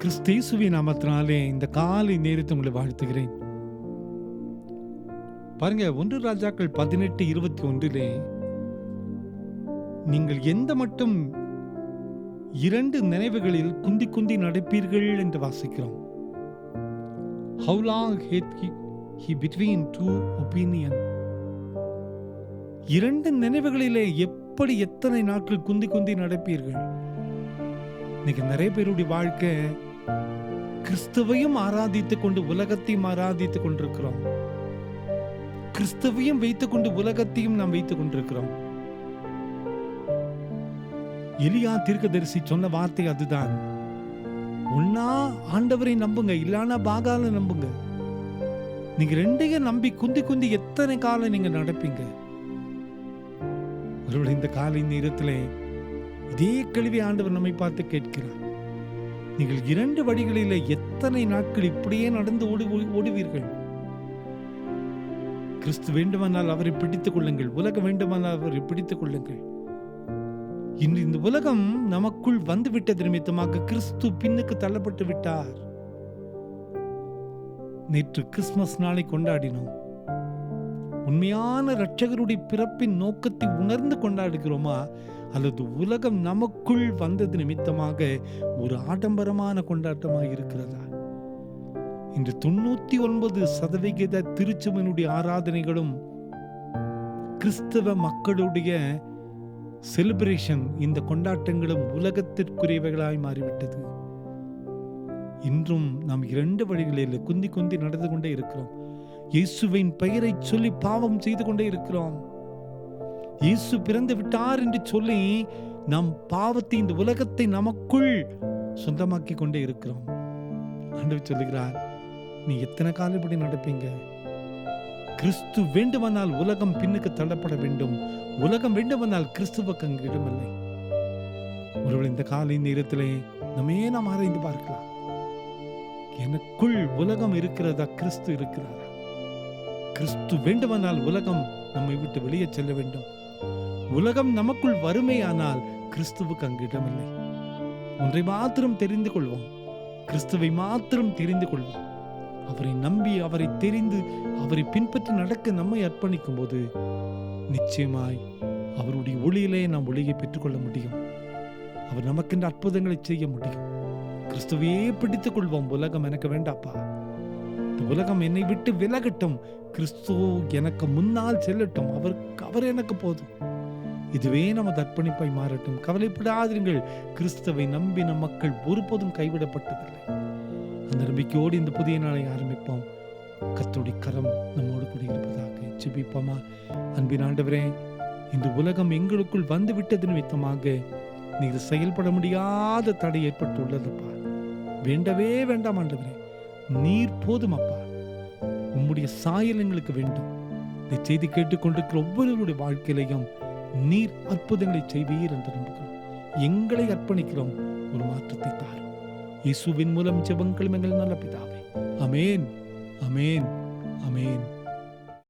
கிறிஸ்தேசுவின் நாமத்தினாலே இந்த காலை நேரத்தை உங்களை வாழ்த்துகிறேன். பாருங்க, 1 ராஜாக்கள் 18:21 நீங்கள் எந்த மட்டும் 2 நினைவுகளில் குந்தி குந்தி நடப்பீர்கள் என்று வாசிக்கிறோம். How long hath he between two opinion? 2 நினைவுகளிலே எப்படி எத்தனை நாட்கள் குந்தி குந்தி நடப்பீர்கள்? இன்னைக்கு நிறைய பேருடைய வாழ்க்கை கிறிஸ்துவையும் ஆராதித்துக் கொண்டு உலகத்தையும் ஆராதித்துக் கொண்டிருக்கிறோம். கிறிஸ்துவையும் வைத்துக் கொண்டு உலகத்தையும் நாம் வைத்துக் கொண்டிருக்கிறோம். எலியா தீர்க்கதரிசி சொன்ன வார்த்தை அதுதான். ஒன்னா ஆண்டவரை நம்புங்க, இல்லைன்னா பாகால நம்புங்க. நீங்க ரெண்டையும் நம்பி குந்தி குந்தி எத்தனை காலம் நீங்க நடப்பீங்க? ஒருவேளை இந்த காலை நேரத்திலே இதே கேள்வி ஆண்டவர் நம்மை பார்த்து கேட்கிறார். நீங்கள் 2 வழிகளிலே எத்தனை நாட்கள் இப்படியே நடந்து ஓடுவீர்கள்? கிறிஸ்து வேண்டுமானால் அவரை பிடித்துக் கொள்ளுங்கள், உலகம் வேண்டுமானால் அவரை பிடித்துக் கொள்ளுங்கள். இன்று இந்த உலகம் நமக்குள் வந்து விட்டது நிமித்தமாக கிறிஸ்து பின்னுக்கு தள்ளப்பட்டு விட்டார். நேற்று கிறிஸ்துமஸ் நாளை கொண்டாடினோம். உண்மையான இரட்சகருடைய பிறப்பின் நோக்கத்தை உணர்ந்து கொண்டாடுகிறோமா, அல்லது உலகம் நமக்குள் வந்தது நிமித்தமாக ஒரு ஆடம்பரமான கொண்டாட்டமாக இருக்கிறதா? இன்று 99% திருச்சபையினுடைய ஆராதனைகளும் கிறிஸ்தவ மக்களுடைய செலிப்ரேஷன், இந்த கொண்டாட்டங்களும் உலகத்திற்குரியவைகளாய் மாறிவிட்டது. இன்றும் நாம் 2 வழிகளில் குந்தி குந்தி நடந்து கொண்டே இருக்கிறோம். இயேசுவின் பெயரை சொல்லி பாவம் செய்து கொண்டே இருக்கிறோம். இயேசு பிறந்து விட்டார் என்று சொல்லி நாம் பாவத்தை, இந்த உலகத்தை நமக்குள் சொந்தமாக்கி கொண்டே இருக்கிறோம். ஆண்டவர் சொல்லுகிறார், நீ எத்தனை காலம் இப்படி நடப்பீங்க? கிறிஸ்து வேண்டுமானால் உலகம் பின்னுக்கு தள்ளப்பட வேண்டும், உலகம் வேண்டுமானால் கிறிஸ்துவுக்கு அங்கு இடமில்லை. ஒருவேளை இந்த காலை நேரத்திலே நாம் ஆராய்ந்து பார்க்கலாம். எனக்குள் உலகம் இருக்கிறதா, கிறிஸ்து இருக்கிறாரா? கிறிஸ்து வேண்டுமானால் உலகம் நம்மை விட்டு வெளியே செல்ல வேண்டும். உலகம் நமக்குள் வறுமையானால் கிறிஸ்துவுக்கு அங்கு இடமில்லை. ஒன்றை மாத்திரம் தெரிந்து கொள்வோம், கிறிஸ்துவை மாத்திரம் தெரிந்து கொள்வோம். அவரை நம்பி, அவரை தெரிந்து, அவரை பின்பற்றி நடக்க நம்மை அர்ப்பணிக்கும் போது நிச்சயமாய் அவருடைய ஒளியிலே நாம் ஒளியை பெற்றுக்கொள்ள முடியும். அவர் நமக்கென்ற அற்புதங்களை செய்ய முடியும். கிறிஸ்துவையே பிடித்துக் கொள்வோம். உலகம் எனக்கு வேண்டாப்பா, இந்த உலகம் என்னை விட்டு விலகட்டும், கிறிஸ்து எனக்கு முன்னால் செல்லட்டும், அவர் எனக்கு போதும். இதுவே நமது அர்ப்பணிப்பாய் மாறட்டும். கவலைப்படாதீர்கள், கிறிஸ்துவை நம்பின மக்கள் ஒருபோதும் கைவிடப்பட்டதில்லை. அந்த நம்பிக்கையோடு இந்த புதிய நாளை ஆரம்பிப்போம். கர்த்தருடைய கரம் நம்மோடு கூட இருப்பதாக. ஜெபிப்போமா? அன்பின் ஆண்டவரே, இந்த உலகம் எங்களுக்குள் வந்து விட்டது நிமித்தமாக நீர் செயல்பட முடியாத தடை ஏற்பட்டுள்ளதுப்பா. வேண்டவே வேண்டாம் ஆண்டவரே, நீர் போதும் அப்பா. உம்முடைய சாயல் எங்களுக்கு வேண்டும். இந்த செய்தி கேட்டுக்கொண்டிருக்கிற ஒவ்வொருவருடைய வாழ்க்கையிலையும் நீர் அற்புதங்களை செய்வீர் என்று நம்புகிறோம். எங்களை அர்ப்பணிக்கிறோம். ஒரு மாற்றத்தை தாரும். இயேசுவின் மூலம் ஜெபங்களும் எங்கள் நல்ல பிதாவே. ஆமென், ஆமென், ஆமென்.